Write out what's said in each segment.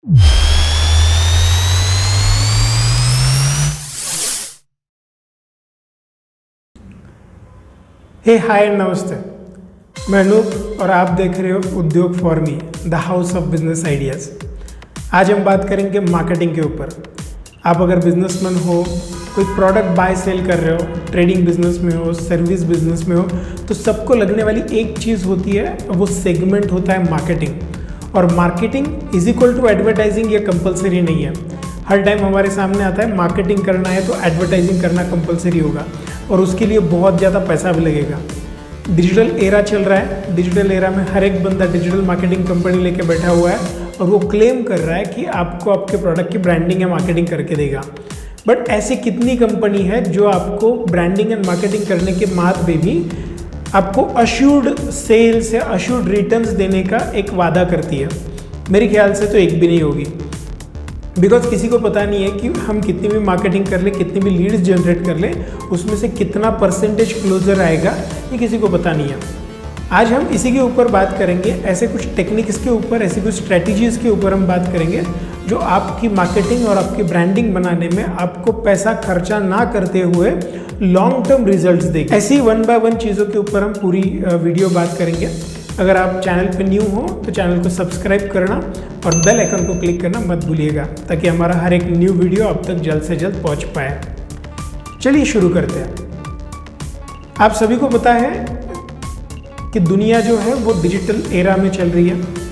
हे हाय नमस्ते, मैं अनूप और आप देख रहे हो उद्योग for me, the house of business ideas. आज हम बात करेंगे मार्केटिंग के ऊपर। आप अगर बिजनेसमैन हो, कोई प्रोडक्ट बाय सेल कर रहे हो, ट्रेडिंग बिजनेस में हो, सर्विस बिजनेस में हो, तो सबको लगने वाली एक चीज़ होती है, वो सेगमेंट होता है मार्केटिंग। और marketing is equal to advertising, ये कंपलसरी नहीं है। हर टाइम हमारे सामने आता है मार्केटिंग करना है तो एडवर्टाइजिंग करना कंपलसरी होगा और उसके लिए बहुत ज़्यादा पैसा भी लगेगा। डिजिटल एरा चल रहा है, डिजिटल एरा में हर एक बंदा डिजिटल मार्केटिंग कंपनी लेके बैठा हुआ है और वो क्लेम कर रहा है कि आपको आपके प्रोडक्ट की ब्रांडिंग या मार्केटिंग करके देगा। बट ऐसी कितनी कंपनी है जो आपको ब्रांडिंग एंड मार्केटिंग करने के बाद में भी आपको अश्योर्ड सेल्स या अश्योर्ड रिटर्न्स देने का एक वादा करती है? मेरे ख्याल से तो एक भी नहीं होगी। बिकॉज किसी को पता नहीं है कि हम कितनी भी मार्केटिंग कर ले, कितनी भी लीड्स जनरेट कर ले, उसमें से कितना परसेंटेज क्लोजर आएगा, ये किसी को पता नहीं है। आज हम इसी के ऊपर बात करेंगे, ऐसे कुछ टेक्निक्स के ऊपर, ऐसी कुछ स्ट्रैटेजीज़ के ऊपर हम बात करेंगे जो आपकी मार्केटिंग और आपकी ब्रांडिंग बनाने में आपको पैसा खर्चा ना करते हुए लॉन्ग टर्म रिजल्ट्स देंगे। ऐसी 1 बाय 1 चीज़ों के ऊपर हम पूरी वीडियो बात करेंगे। अगर आप चैनल पे न्यू हो तो चैनल को सब्सक्राइब करना और बेल आइकन को क्लिक करना मत भूलिएगा, ताकि हमारा हर एक न्यू वीडियो आप तक जल्द से जल्द पहुंच पाए। चलिए शुरू करते हैं। आप सभी को पता है कि दुनिया जो है वो डिजिटल एरा में चल रही है।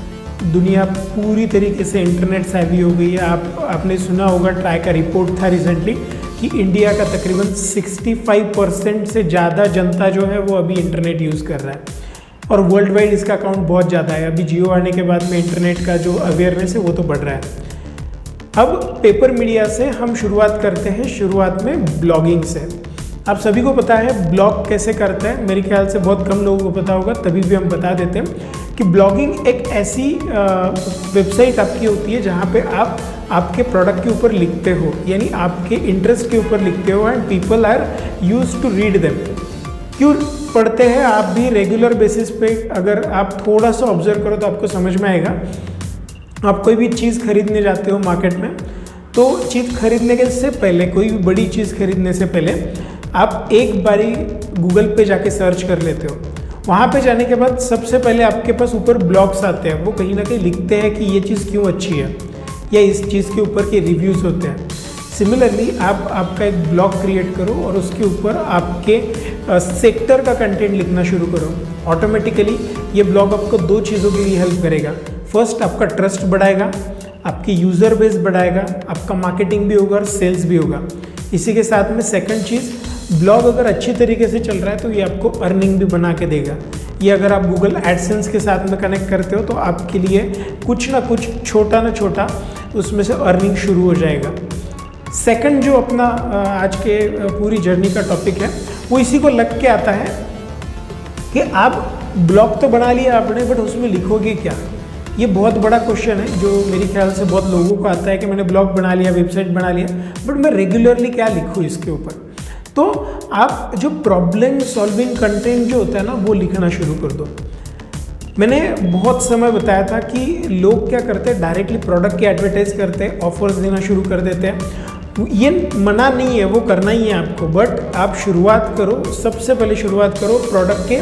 दुनिया पूरी तरीके से इंटरनेट सेवी हो गई है। आपने सुना होगा, ट्राई का रिपोर्ट था रिसेंटली कि इंडिया का तकरीबन 65% से ज़्यादा जनता जो है वो अभी इंटरनेट यूज़ कर रहा है और वर्ल्ड वाइड इसका अकाउंट बहुत ज़्यादा है। अभी जियो आने के बाद में इंटरनेट का जो अवेयरनेस है वो तो बढ़ रहा है। अब पेपर मीडिया से हम शुरुआत करते हैं, शुरुआत में ब्लॉगिंग से। आप सभी को पता है ब्लॉग कैसे करते हैं, मेरे ख्याल से बहुत कम लोगों को पता होगा, तभी भी हम बता देते हैं कि ब्लॉगिंग एक ऐसी वेबसाइट आपकी होती है जहाँ पे आप आपके प्रोडक्ट के ऊपर लिखते हो, यानी आपके इंटरेस्ट के ऊपर लिखते हो and people are use to read them. क्यों पढ़ते हैं? आप भी रेगुलर बेसिस पे अगर आप थोड़ा सा ऑब्जर्व करो तो आपको समझ में आएगा। आप कोई भी चीज़ खरीदने जाते हो मार्केट में, तो चीज़ खरीदने के से पहले, कोई भी बड़ी चीज़ खरीदने से पहले आप एक बारी गूगल पे जाके सर्च कर लेते हो। वहाँ पे जाने के बाद सबसे पहले आपके पास ऊपर ब्लॉग्स आते हैं, वो कहीं ना कहीं लिखते हैं कि ये चीज़ क्यों अच्छी है या इस चीज़ के ऊपर के रिव्यूज़ होते हैं। सिमिलरली आप आपका एक ब्लॉग क्रिएट करो और उसके ऊपर आपके सेक्टर का कंटेंट लिखना शुरू करो। ऑटोमेटिकली ये ब्लॉग आपको 2 चीज़ों के लिए हेल्प करेगा। फर्स्ट, आपका ट्रस्ट बढ़ाएगा, आपकी यूज़र बेस बढ़ाएगा, आपका मार्केटिंग भी होगा और सेल्स भी होगा। इसी के साथ में सेकंड चीज़, ब्लॉग अगर अच्छी तरीके से चल रहा है तो ये आपको अर्निंग भी बना के देगा। ये अगर आप गूगल एडसेंस के साथ में कनेक्ट करते हो तो आपके लिए कुछ ना कुछ छोटा ना छोटा उसमें से अर्निंग शुरू हो जाएगा। सेकंड जो अपना आज के पूरी जर्नी का टॉपिक है वो इसी को लग के आता है कि आप ब्लॉग तो बना लिया आपने, बट उसमें लिखोगे क्या? ये बहुत बड़ा क्वेश्चन है जो मेरे ख्याल से बहुत लोगों को आता है कि मैंने ब्लॉग बना लिया, वेबसाइट बना लिया, बट मैं रेगुलरली क्या लिखूँ इसके ऊपर? तो आप जो प्रॉब्लम सॉल्विंग कंटेंट जो होता है ना, वो लिखना शुरू कर दो। मैंने बहुत समय बताया था कि लोग क्या करते हैं, डायरेक्टली प्रोडक्ट की एडवर्टाइज करते हैं, ऑफर्स देना शुरू कर देते हैं। ये मना नहीं है, वो करना ही है आपको, बट आप शुरुआत करो, सबसे पहले शुरुआत करो प्रोडक्ट के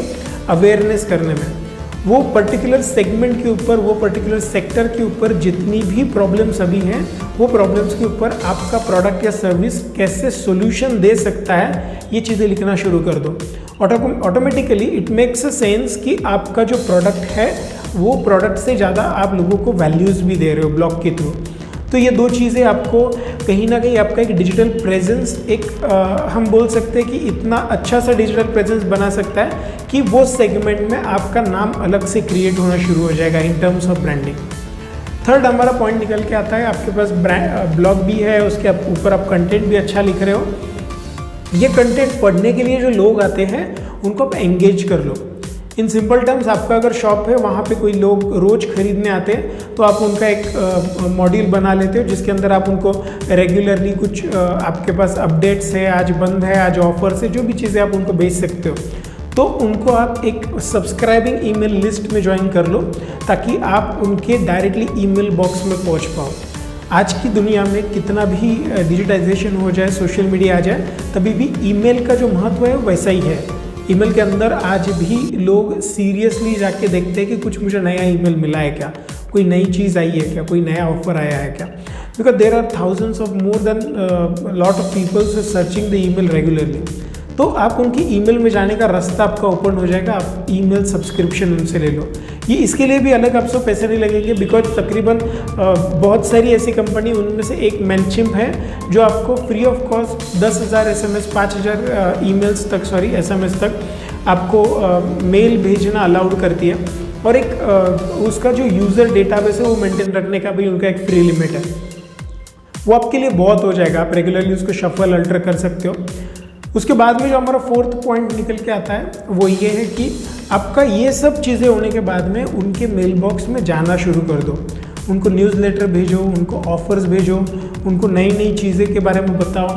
अवेयरनेस करने में। वो पर्टिकुलर सेगमेंट के ऊपर, वो पर्टिकुलर सेक्टर के ऊपर जितनी भी प्रॉब्लम्स अभी हैं, वो प्रॉब्लम्स के ऊपर आपका प्रोडक्ट या सर्विस कैसे सोल्यूशन दे सकता है, ये चीज़ें लिखना शुरू कर दो। Automatically it makes a sense कि आपका जो प्रोडक्ट है वो प्रोडक्ट से ज़्यादा आप लोगों को वैल्यूज़ भी दे रहे हो ब्लॉग के थ्रू। तो ये 2 चीज़ें आपको कहीं ना कहीं आपका एक डिजिटल प्रेजेंस, एक हम बोल सकते हैं कि इतना अच्छा सा डिजिटल प्रेजेंस बना सकता है कि वो सेगमेंट में आपका नाम अलग से क्रिएट होना शुरू हो जाएगा in terms of branding. Third हमारा पॉइंट निकल के आता है, आपके पास ब्लॉग भी है, उसके ऊपर आप कंटेंट भी अच्छा लिख रहे हो। ये कंटेंट पढ़ने के लिए जो लोग आते हैं उनको आप एंगेज कर लो। इन सिंपल टर्म्स, आपका अगर शॉप है, वहाँ पे कोई लोग रोज़ खरीदने आते हैं तो आप उनका एक मॉड्यूल बना लेते हो जिसके अंदर आप उनको रेगुलरली कुछ आपके पास अपडेट्स है, आज बंद है, आज ऑफर्स है, जो भी चीज़ें आप उनको बेच सकते हो। तो उनको आप एक सब्सक्राइबिंग ईमेल लिस्ट में ज्वाइन कर लो ताकि आप उनके डायरेक्टली ईमेल बॉक्स में पहुंच पाओ। आज की दुनिया में कितना भी डिजिटाइजेशन हो जाए, सोशल मीडिया आ जाए, तभी भी ईमेल का जो महत्व है वैसा ही है। ईमेल के अंदर आज भी लोग सीरियसली जाके देखते हैं कि कुछ मुझे नया ईमेल मिला है क्या, कोई नई चीज़ आई है क्या, कोई नया ऑफर आया है क्या, because there are thousands of more than lot of peoples searching the email regularly. तो आप उनकी ईमेल में जाने का रास्ता आपका ओपन हो जाएगा, आप ईमेल सब्सक्रिप्शन उनसे ले लो। ये इसके लिए भी अलग आपको पैसे नहीं लगेंगे, बिकॉज तकरीबन बहुत सारी ऐसी कंपनी, उनमें से एक मेलचिम्प है जो आपको free of cost 10,000 SMS, 5,000 emails तक, SMS तक आपको मेल भेजना अलाउड करती है। और एक उसका जो यूज़र डेटाबेस है वो मेंटेन रखने का भी उनका एक फ्री लिमिट है, वो आपके लिए बहुत हो जाएगा। आप रेगुलरली उसको शफल अल्टर कर सकते हो। उसके बाद में जो हमारा फोर्थ पॉइंट निकल के आता है वो ये है कि आपका ये सब चीज़ें होने के बाद में उनके मेल बॉक्स में जाना शुरू कर दो। उनको न्यूज़लेटर भेजो, उनको ऑफर्स भेजो, उनको नई नई चीज़ें के बारे में बताओ,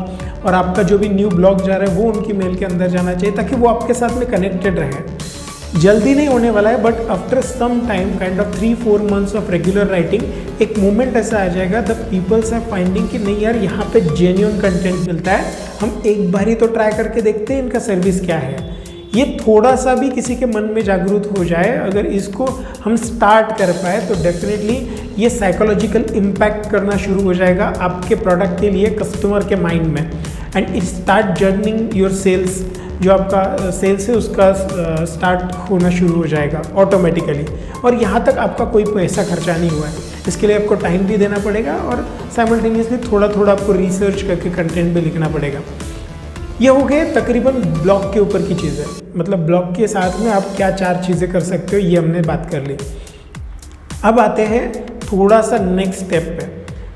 और आपका जो भी न्यू ब्लॉग जा रहा है वो उनकी मेल के अंदर जाना चाहिए ताकि वो आपके साथ में कनेक्टेड रहे। जल्दी नहीं होने वाला है, but after some time, kind of 3-4 months of regular writing, एक मोमेंट ऐसा आ जाएगा द पीपल्स आर फाइंडिंग कि नहीं यार, यहाँ पे जेन्युइन कंटेंट मिलता है, हम एक बार ही तो ट्राई करके देखते हैं इनका सर्विस क्या है। ये थोड़ा सा भी किसी के मन में जागरूक हो जाए, अगर इसको हम स्टार्ट कर पाए तो डेफिनेटली ये साइकोलॉजिकल इम्पैक्ट करना शुरू हो जाएगा आपके प्रोडक्ट के लिए कस्टमर के माइंड में, and it start churning your sales. जो आपका सेल्स है उसका स्टार्ट होना शुरू हो जाएगा ऑटोमेटिकली, और यहाँ तक आपका कोई पैसा खर्चा नहीं हुआ है। इसके लिए आपको टाइम भी देना पड़ेगा और साइमल्टेनियसली थोड़ा थोड़ा आपको रिसर्च करके कंटेंट भी लिखना पड़ेगा। ये हो गए तकरीबन ब्लॉग के ऊपर की चीज़ें, मतलब ब्लॉग के साथ में आप क्या 4 चीज़ें कर सकते हो, ये हमने बात कर ली। अब आते हैं थोड़ा सा नेक्स्ट स्टेप पे।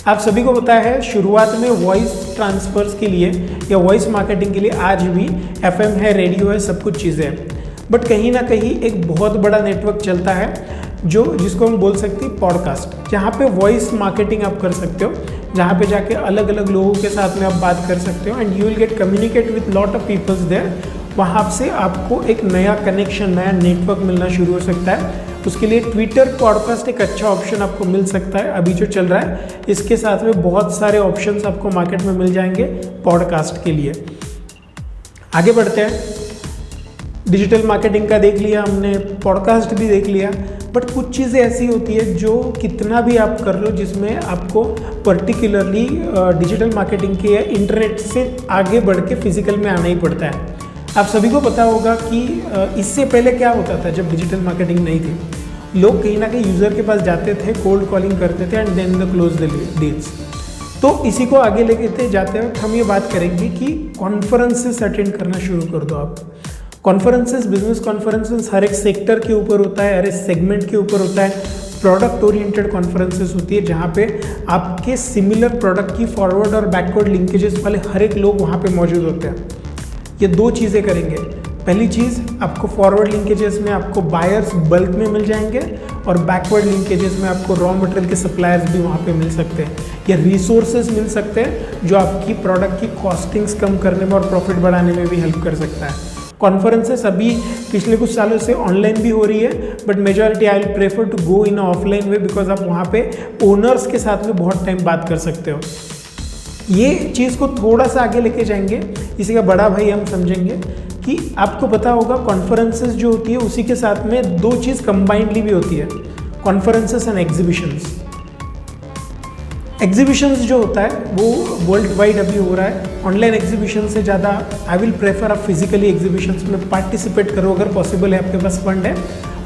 आप सभी को पता है शुरुआत में वॉइस ट्रांसफर्स के लिए या वॉइस मार्केटिंग के लिए आज भी FM है, रेडियो है, सब कुछ चीज़ें हैं, बट कहीं ना कहीं एक बहुत बड़ा नेटवर्क चलता है जिसको हम बोल सकते हैं पॉडकास्ट, जहाँ पे वॉइस मार्केटिंग आप कर सकते हो, जहाँ पे जाके अलग अलग लोगों के साथ में आप बात कर सकते हो, and you will get communicate with lot of peoples there. वहाँ से आपको एक नया कनेक्शन, नया नेटवर्क मिलना शुरू हो सकता है। उसके लिए ट्विटर पॉडकास्ट एक अच्छा ऑप्शन आपको मिल सकता है अभी जो चल रहा है। इसके साथ में बहुत सारे ऑप्शंस आपको मार्केट में मिल जाएंगे पॉडकास्ट के लिए। आगे बढ़ते हैं। डिजिटल मार्केटिंग का देख लिया हमने, पॉडकास्ट भी देख लिया, बट कुछ चीज़ें ऐसी होती है जो कितना भी आप कर लो, जिसमें आपको पर्टिकुलरली डिजिटल मार्केटिंग के या इंटरनेट से आगे बढ़ के फिजिकल में आना ही पड़ता है। आप सभी को पता होगा कि इससे पहले क्या होता था, जब डिजिटल मार्केटिंग नहीं थी, लोग कहीं ना कहीं यूज़र के पास जाते थे, कोल्ड कॉलिंग करते थे, and then the close the deals. तो इसी को आगे लेके जाते वक्त हम ये बात करेंगे कि कॉन्फ्रेंसेस अटेंड करना शुरू कर दो आप। कॉन्फ्रेंसेस, बिजनेस कॉन्फ्रेंसेस हर एक सेक्टर के ऊपर होता है, हर एक सेगमेंट के ऊपर होता है। प्रोडक्ट ओरिएंटेड कॉन्फ्रेंसेस होती है जहाँ पे आपके सिमिलर प्रोडक्ट की फॉरवर्ड और बैकवर्ड लिंकेजेस वाले हर एक लोग वहाँ पे मौजूद होते हैं। ये 2 चीज़ें करेंगे। पहली चीज़, आपको फॉरवर्ड लिंकेजेस में आपको बायर्स बल्क में मिल जाएंगे, और बैकवर्ड लिंकेजेस में आपको रॉ मटेरियल के सप्लायर्स भी वहाँ पे मिल सकते हैं, या रिसोर्सेज मिल सकते हैं जो आपकी प्रोडक्ट की कॉस्टिंग्स कम करने में और प्रॉफिट बढ़ाने में भी हेल्प कर सकता है। कॉन्फ्रेंसेस अभी पिछले कुछ सालों से ऑनलाइन भी हो रही है, but majority I will prefer to go in offline way, because आप वहाँ पे ओनर्स के साथ में बहुत टाइम बात कर सकते हो। ये चीज़ को थोड़ा सा आगे लेके जाएंगे, इसी का बड़ा भाई हम समझेंगे कि आपको पता होगा कॉन्फ्रेंसेस जो होती है उसी के साथ में 2 चीज़ कंबाइंडली भी होती है, कॉन्फ्रेंसेस एंड एग्जीबिशंस। एग्जीबिशंस जो होता है वो वर्ल्ड वाइड अभी हो रहा है। ऑनलाइन एग्जीबिशन से ज़्यादा आई विल प्रेफर आप फिजिकली एग्जीबिशंस में पार्टिसिपेट करो, अगर पॉसिबल है, आपके पास फंड है।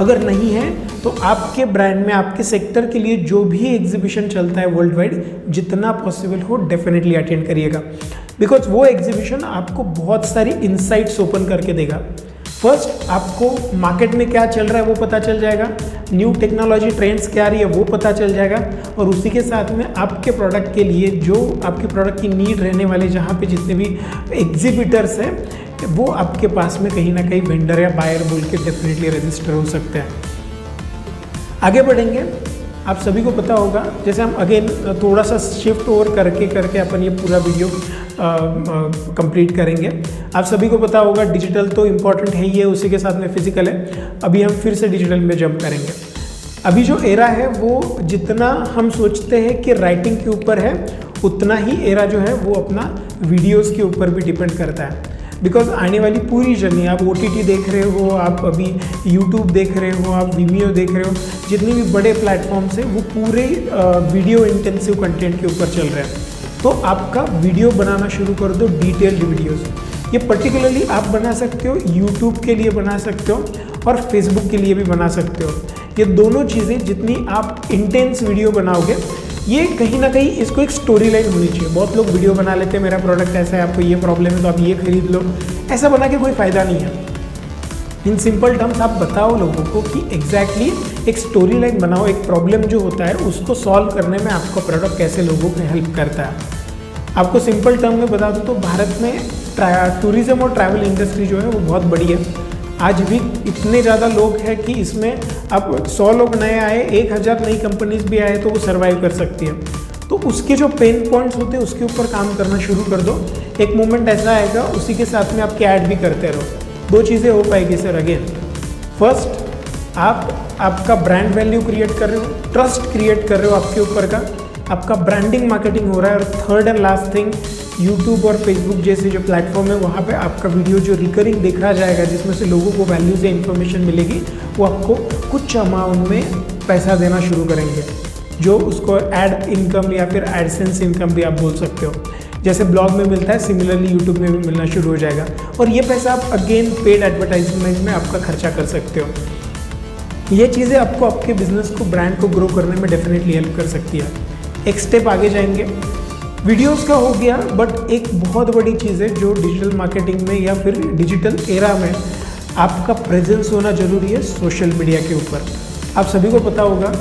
अगर नहीं है तो आपके ब्रांड में, आपके सेक्टर के लिए जो भी एग्जीबिशन चलता है वर्ल्ड वाइड, जितना पॉसिबल हो डेफिनेटली अटेंड करिएगा, बिकॉज वो एग्जीबिशन आपको बहुत सारी इंसाइट्स ओपन करके देगा। फर्स्ट, आपको मार्केट में क्या चल रहा है वो पता चल जाएगा, न्यू टेक्नोलॉजी ट्रेंड्स क्या आ रही है वो पता चल जाएगा, और उसी के साथ में आपके प्रोडक्ट के लिए जो आपके प्रोडक्ट की नीड रहने वाले जहाँ पे जितने भी एग्जिबिटर्स हैं वो आपके पास में कहीं ना कहीं वेंडर या बायर बोल के डेफिनेटली रजिस्टर हो सकते हैं। आगे बढ़ेंगे। आप सभी को पता होगा, जैसे हम अगेन थोड़ा सा शिफ्ट ओवर करके अपन ये पूरा वीडियो कंप्लीट करेंगे। आप सभी को पता होगा डिजिटल तो इम्पॉर्टेंट है ही है, उसी के साथ में फिजिकल है। अभी हम फिर से डिजिटल में जंप करेंगे। अभी जो एरा है वो जितना हम सोचते हैं कि राइटिंग के ऊपर है, उतना ही एरा जो है वो अपना वीडियोस के ऊपर भी डिपेंड करता है। बिकॉज आने वाली पूरी जर्नी, आप OTT देख रहे हो, आप अभी YouTube देख रहे हो, आप Vimeo देख रहे हो, जितने भी बड़े प्लेटफॉर्म्स हैं वो पूरे वीडियो इंटेंसिव कंटेंट के ऊपर चल रहे हैं। तो आपका वीडियो बनाना शुरू कर दो, डिटेल्ड वीडियोस। ये पर्टिकुलरली आप बना सकते हो, YouTube के लिए बना सकते हो और Facebook के लिए भी बना सकते हो। ये दोनों चीज़ें जितनी आप इंटेंस वीडियो बनाओगे, ये कहीं ना कहीं इसको एक स्टोरी लाइन होनी चाहिए। बहुत लोग वीडियो बना लेते हैं, मेरा प्रोडक्ट ऐसा है, आपको ये प्रॉब्लम है तो आप ये खरीद लो। ऐसा बना के कोई फ़ायदा नहीं है। इन सिंपल टर्म्स आप बताओ लोगों को कि एग्जैक्टली एक स्टोरी लाइन बनाओ, एक प्रॉब्लम जो होता है उसको सॉल्व करने में आपका प्रोडक्ट कैसे लोगों को हेल्प करता है। आपको सिंपल टर्म में बता दूँ तो भारत में टूरिज़्म और ट्रैवल इंडस्ट्री जो है वो बहुत बड़ी है। आज भी इतने ज़्यादा लोग हैं कि इसमें अब 100 लोग नए आए, 1000 नई कंपनीज भी आए तो वो सर्वाइव कर सकती है। तो उसके जो पेन पॉइंट्स होते हैं उसके ऊपर काम करना शुरू कर दो। एक मोमेंट ऐसा आएगा, उसी के साथ में आपके ऐड भी करते रहो। 2 चीज़ें हो पाएगी सर। अगेन फर्स्ट, आपका ब्रांड वैल्यू क्रिएट कर रहे हो, ट्रस्ट क्रिएट कर रहे हो आपके ऊपर का, आपका ब्रांडिंग मार्केटिंग हो रहा है। और third and last thing, YouTube और फेसबुक जैसे जो प्लेटफॉर्म है वहाँ पे आपका वीडियो जो रिकरिंग देखा जाएगा, जिसमें से लोगों को वैल्यूज या इन्फॉर्मेशन मिलेगी, वो आपको कुछ अमाउंट में पैसा देना शुरू करेंगे, जो उसको एड इनकम या फिर एडसेंस इनकम भी आप बोल सकते हो। जैसे ब्लॉग में मिलता है, सिमिलरली यूट्यूब में भी मिलना शुरू हो जाएगा। और ये पैसा आप अगेन पेड एडवर्टाइजमेंट में आपका खर्चा कर सकते हो। ये चीज़ें आपको आपके बिजनेस को, ब्रांड को ग्रो करने में डेफिनेटली हेल्प कर सकती है। एक स्टेप आगे जाएंगे, वीडियोस का हो गया, बट एक बहुत बड़ी चीज़ है जो डिजिटल मार्केटिंग में या फिर डिजिटल एरा में आपका प्रेजेंस होना जरूरी है, सोशल मीडिया के ऊपर। आप सभी को पता होगा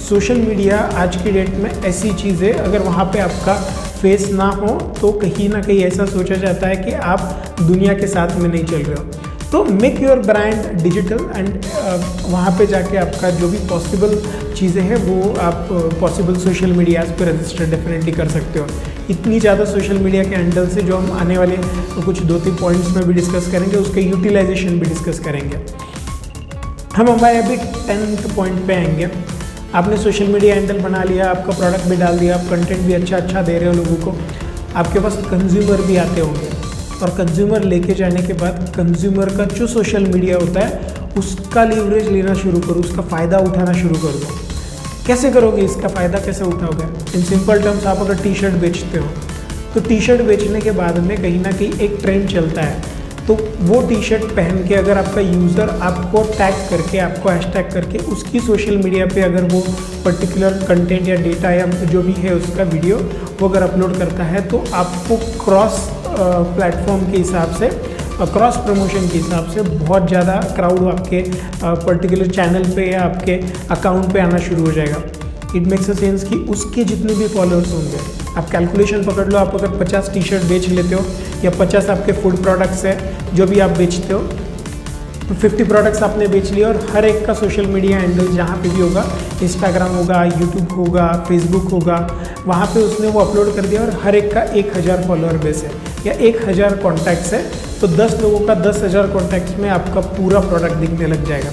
सोशल मीडिया आज की डेट में ऐसी चीज़ है, अगर वहाँ पे आपका फेस ना हो तो कहीं ना कहीं ऐसा सोचा जाता है कि आप दुनिया के साथ में नहीं चल रहे हो। तो make your brand digital and वहाँ पे जाके आपका जो भी पॉसिबल चीज़ें हैं वो आप पॉसिबल सोशल मीडियाज़ पे रजिस्टर डेफिनेटली कर सकते हो। इतनी ज़्यादा सोशल मीडिया के हैंडल से जो हम आने वाले कुछ 2-3 पॉइंट्स में भी डिस्कस करेंगे, उसके यूटिलाइजेशन भी डिस्कस करेंगे। हम हमारे अभी 10th पॉइंट पे आएंगे। आपने सोशल मीडिया हैंडल बना लिया, आपका प्रोडक्ट भी डाल दिया, आप कंटेंट भी अच्छा दे रहे हो लोगों को, आपके पास कंज्यूमर भी आते होंगे। और कंज्यूमर लेके जाने के बाद कंज्यूमर का जो सोशल मीडिया होता है उसका लीवरेज लेना शुरू करो, उसका फ़ायदा उठाना शुरू कर दो। कैसे करोगे, इसका फ़ायदा कैसे उठाओगे? इन सिंपल टर्म्स, आप अगर टी-शर्ट बेचते हो तो टी-शर्ट बेचने के बाद में कहीं ना कहीं एक ट्रेंड चलता है, तो वो टी-शर्ट पहन के अगर आपका यूज़र आपको टैग करके, आपको हैशटैग करके उसकी सोशल मीडिया पे अगर वो पर्टिकुलर कंटेंट या डेटा या जो भी है उसका वीडियो वो अगर अपलोड करता है, तो आपको क्रॉस प्लेटफॉर्म के हिसाब से, क्रॉस प्रमोशन के हिसाब से बहुत ज़्यादा क्राउड आपके पर्टिकुलर चैनल पे या आपके अकाउंट पे आना शुरू हो जाएगा। इट मेक्स अ सेंस कि उसके जितने भी फॉलोअर्स होंगे, आप कैलकुलेशन पकड़ लो, आप अगर 50 टी-शर्ट बेच लेते हो या 50 आपके फूड प्रोडक्ट्स है जो भी आप बेचते हो, तो 50 प्रोडक्ट्स आपने बेच लिए और हर एक का सोशल मीडिया हैंडल जहाँ पे भी होगा, इंस्टाग्राम होगा, यूट्यूब होगा, फेसबुक होगा, वहाँ पे उसने वो अपलोड कर दिया और हर एक का 1000 फॉलोअर बेस है या 1000 कॉन्टैक्ट्स है, तो 10 लोगों का 10,000 कॉन्टैक्ट्स में आपका पूरा प्रोडक्ट दिखने लग जाएगा।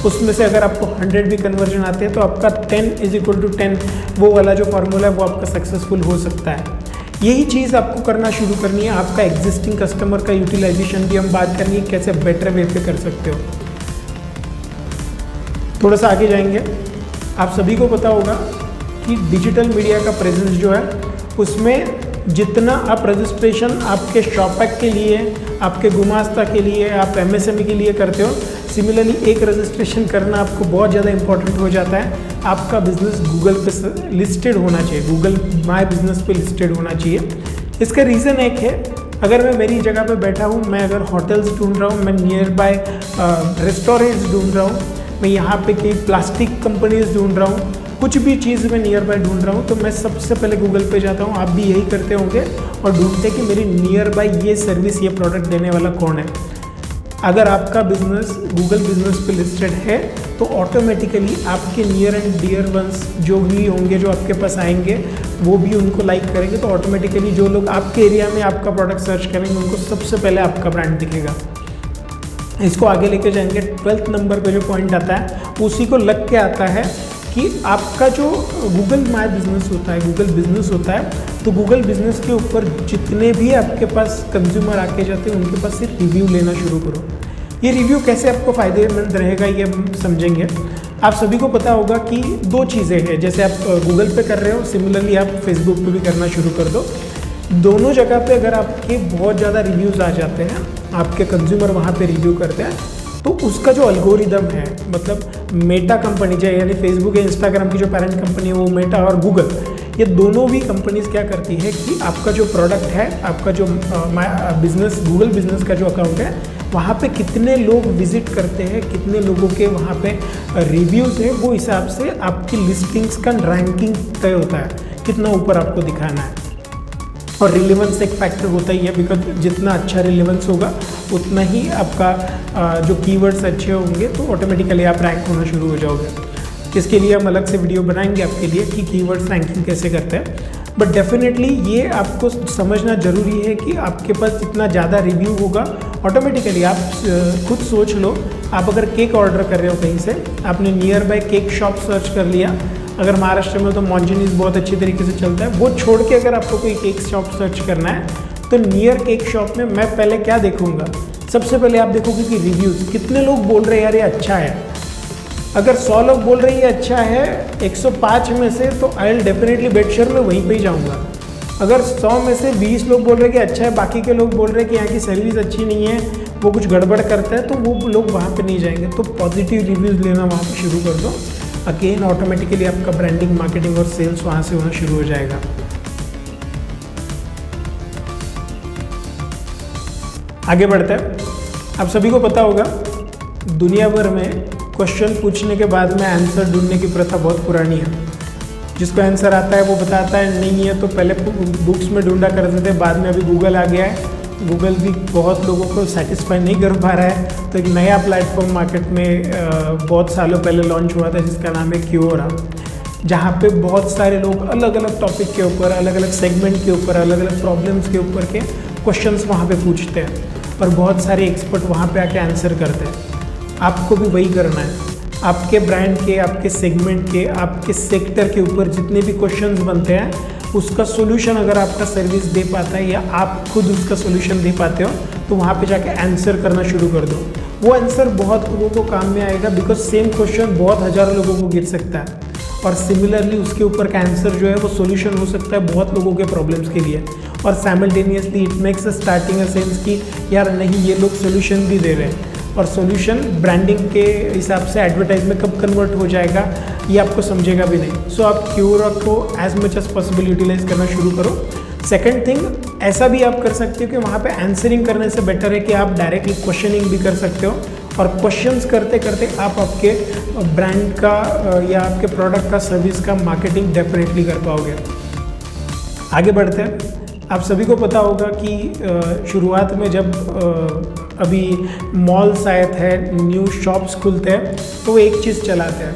उसमें से अगर आपको 100 भी कन्वर्जन आते हैं तो आपका 10 = 10 वो वाला जो फार्मूला है वो आपका सक्सेसफुल हो सकता है। यही चीज़ आपको करना शुरू करनी है। आपका एग्जिस्टिंग कस्टमर का यूटिलाइजेशन भी हम बात करनी है, कैसे बेटर वे पे कर सकते हो। थोड़ा सा आगे जाएंगे, आप सभी को पता होगा कि डिजिटल मीडिया का प्रेजेंस जो है उसमें जितना आप रजिस्ट्रेशन आपके शॉपैक के लिए, आपके गुमास्ता के लिए, आप MSME के लिए करते हो, सिमिलरली एक रजिस्ट्रेशन करना आपको बहुत ज़्यादा इंपॉर्टेंट हो जाता है। आपका बिजनेस गूगल पे लिस्टेड होना चाहिए, गूगल माय बिजनेस पे लिस्टेड होना चाहिए। इसका रीज़न एक है, अगर मैं मेरी जगह पे बैठा हूँ, मैं अगर होटल्स ढूंढ रहा हूँ, मैं नियर बाय रेस्टोरेंट्स ढूंढ रहा हूँ, मैं यहाँ पे कई प्लास्टिक कंपनीज ढूंढ रहा हूँ, कुछ भी चीज़ मैं नियर बाय ढूंढ रहा हूँ, तो मैं सबसे पहले गूगल पे जाता हूँ। आप भी यही करते होंगे और ढूंढते कि मेरी नियर बाय ये सर्विस, ये प्रोडक्ट देने वाला कौन है। अगर आपका बिजनेस गूगल बिजनेस पे लिस्टेड है तो ऑटोमेटिकली आपके नियर एंड डियर वंस जो भी होंगे, जो आपके पास आएंगे, वो भी उनको लाइक करेंगे। तो ऑटोमेटिकली जो लोग आपके एरिया में आपका प्रोडक्ट सर्च करेंगे उनको सबसे पहले आपका ब्रांड दिखेगा। इसको आगे लेके जाएंगे, 12th नंबर पे जो पॉइंट आता है उसी को लग के आता है कि आपका जो गूगल माय बिजनेस होता है, गूगल बिजनेस होता है, तो गूगल बिजनेस के ऊपर जितने भी आपके पास कंज्यूमर आके जाते हैं उनके पास से रिव्यू लेना शुरू करो। ये रिव्यू कैसे आपको फ़ायदेमंद रहेगा ये हम समझेंगे। आप सभी को पता होगा कि दो चीज़ें हैं, जैसे आप गूगल पे कर रहे हो, सिमिलरली आप फेसबुक पे भी करना शुरू कर दो। दोनों जगह पे अगर आपके बहुत ज़्यादा रिव्यूज़ आ जाते हैं, आपके कंज्यूमर वहाँ पे रिव्यू करते हैं, तो उसका जो एल्गोरिदम है, मतलब मेटा कंपनी जो यानी फेसबुक या इंस्टाग्राम की जो पेरेंट कंपनी है वो मेटा और गूगल, ये दोनों भी कंपनीज क्या करती है कि आपका जो प्रोडक्ट है, आपका जो बिजनेस गूगल बिजनेस का जो अकाउंट है, वहाँ पे कितने लोग विजिट करते हैं, कितने लोगों के वहाँ पे रिव्यूज़ हैं, वो हिसाब से आपकी लिस्टिंग्स का रैंकिंग तय होता है, कितना ऊपर आपको दिखाना है। और रिलेवेंस एक फैक्टर होता ही है, बिकॉज जितना अच्छा रिलेवेंस होगा उतना ही आपका जो कीवर्ड्स अच्छे होंगे तो ऑटोमेटिकली आप रैंक होना शुरू हो जाओगे। इसके लिए हम अलग से वीडियो बनाएंगे आपके लिए कि कीवर्ड्स रैंकिंग कैसे करते हैं। बट डेफिनेटली ये आपको समझना ज़रूरी है कि आपके पास जितना ज़्यादा रिव्यू होगा ऑटोमेटिकली आप खुद सोच लो, आप अगर केक ऑर्डर कर रहे हो कहीं से, आपने near by cake shop search कर लिया, अगर महाराष्ट्र में तो मॉन्जिनीज बहुत अच्छी तरीके से चलता है, वो छोड़ के अगर आपको कोई केक शॉप सर्च करना है तो नियर केक शॉप में मैं पहले क्या देखूंगा, सबसे पहले आप देखोगे कि रिव्यूज़ कितने लोग बोल रहे हैं यार ये अच्छा है। अगर 100 लोग बोल रहे हैं ये अच्छा है 105 में से, तो I will definitely bet sure मैं वहीं पे ही जाऊंगा। अगर 100 में से 20 लोग बोल रहे हैं कि अच्छा है, बाकी के लोग बोल रहे हैं कि यहाँ की सर्विस अच्छी नहीं है, वो कुछ गड़बड़ करता है, तो वो लोग वहाँ पे नहीं जाएंगे। तो पॉजिटिव रिव्यूज़ लेना वहाँ पे शुरू कर दो, अगेन ऑटोमेटिकली आपका ब्रांडिंग, मार्केटिंग और सेल्स वहाँ से होना शुरू हो जाएगा। आगे बढ़ते हैं। आप सभी को पता होगा दुनिया भर में क्वेश्चन पूछने के बाद में आंसर ढूंढने की प्रथा बहुत पुरानी है। जिसको आंसर आता है वो बताता है, नहीं है तो पहले बुक्स में ढूंढा करते थे, बाद में अभी गूगल आ गया है। गूगल भी बहुत लोगों को सेटिस्फाई नहीं कर पा रहा है, तो एक नया प्लेटफॉर्म मार्केट में बहुत सालों पहले लॉन्च हुआ था जिसका नाम है क्यूओरा, जहाँ पे बहुत सारे लोग अलग अलग टॉपिक के ऊपर, अलग अलग सेगमेंट के ऊपर, अलग अलग प्रॉब्लम्स के ऊपर के क्वेश्चंस वहाँ पे पूछते हैं और बहुत सारे एक्सपर्ट वहाँ पे आके आंसर करते हैं। आपको भी वही करना है। आपके ब्रांड के, आपके सेगमेंट के, आपके सेक्टर के ऊपर जितने भी क्वेश्चंस बनते हैं, उसका सोल्यूशन अगर आपका सर्विस दे पाता है या आप खुद उसका सोल्यूशन दे पाते हो, तो वहाँ पे जाके आंसर करना शुरू कर दो। वो आंसर बहुत लोगों को काम में आएगा, बिकॉज सेम क्वेश्चन बहुत हज़ारों लोगों को गिर सकता है और सिमिलरली उसके ऊपर का आंसर जो है वो सोल्यूशन हो सकता है बहुत लोगों के प्रॉब्लम्स के लिए। और simultaneously it makes a starting a sense कि यार नहीं, ये लोग सोल्यूशन भी दे रहे हैं, और सॉल्यूशन ब्रांडिंग के हिसाब से एडवर्टाइज में कब कन्वर्ट हो जाएगा ये आपको समझेगा भी नहीं। सो आप क्यूओरा को as much as possible utilise करना शुरू करो। सेकंड थिंग, ऐसा भी आप कर सकते हो कि वहाँ पे आंसरिंग करने से बेटर है कि आप डायरेक्टली क्वेश्चनिंग भी कर सकते हो, और क्वेश्चंस करते करते आप आपके ब्रांड का या आपके प्रोडक्ट का, सर्विस का मार्केटिंग डेफिनेटली कर पाओगे। आगे बढ़ते हैं। आप सभी को पता होगा कि शुरुआत में जब अभी मॉल्स आए थे, न्यू शॉप्स खुलते हैं, तो वो एक चीज़ चलाते हैं,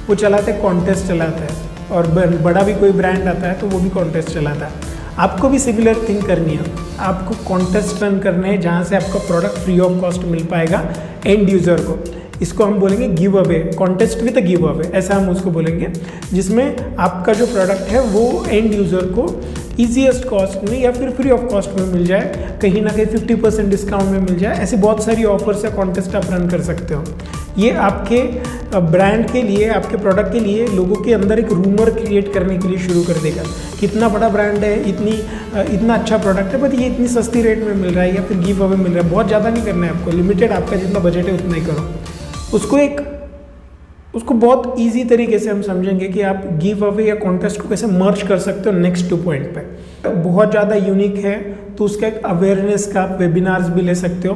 वो चलाते हैं कॉन्टेस्ट चलाते हैं, और बड़ा भी कोई ब्रांड आता है तो वो भी कॉन्टेस्ट चलाता है। आपको भी सिमिलर थिंग करनी है, आपको कॉन्टेस्ट रन करने हैं जहाँ से आपका प्रोडक्ट फ्री ऑफ कॉस्ट मिल पाएगा एंड यूज़र को। इसको हम बोलेंगे give away, contest with give away, ऐसा हम उसको बोलेंगे, जिसमें आपका जो प्रोडक्ट है वो एंड यूज़र को ईजीएस्ट कॉस्ट में या फिर फ्री ऑफ कॉस्ट में मिल जाए, कहीं ना कहीं 50% डिस्काउंट में मिल जाए। ऐसी बहुत सारी ऑफर्स या कॉन्टेस्ट आप रन कर सकते हो। ये आपके ब्रांड के लिए, आपके प्रोडक्ट के लिए लोगों के अंदर एक रूमर क्रिएट करने के लिए शुरू कर देगा। कितना बड़ा ब्रांड है, इतना अच्छा प्रोडक्ट है, बट ये इतनी सस्ती रेट में मिल रहा है या फिर गिव अवे मिल रहा है। बहुत ज़्यादा नहीं करना है आपको, लिमिटेड आपका जितना बजट है उतना ही करो। उसको बहुत इजी तरीके से हम समझेंगे कि आप गिव अवे या कॉन्टेस्ट को कैसे मर्ज कर सकते हो नेक्स्ट 2 पॉइंट पे। बहुत ज़्यादा यूनिक है तो उसका एक अवेयरनेस का आप वेबिनार्स भी ले सकते हो।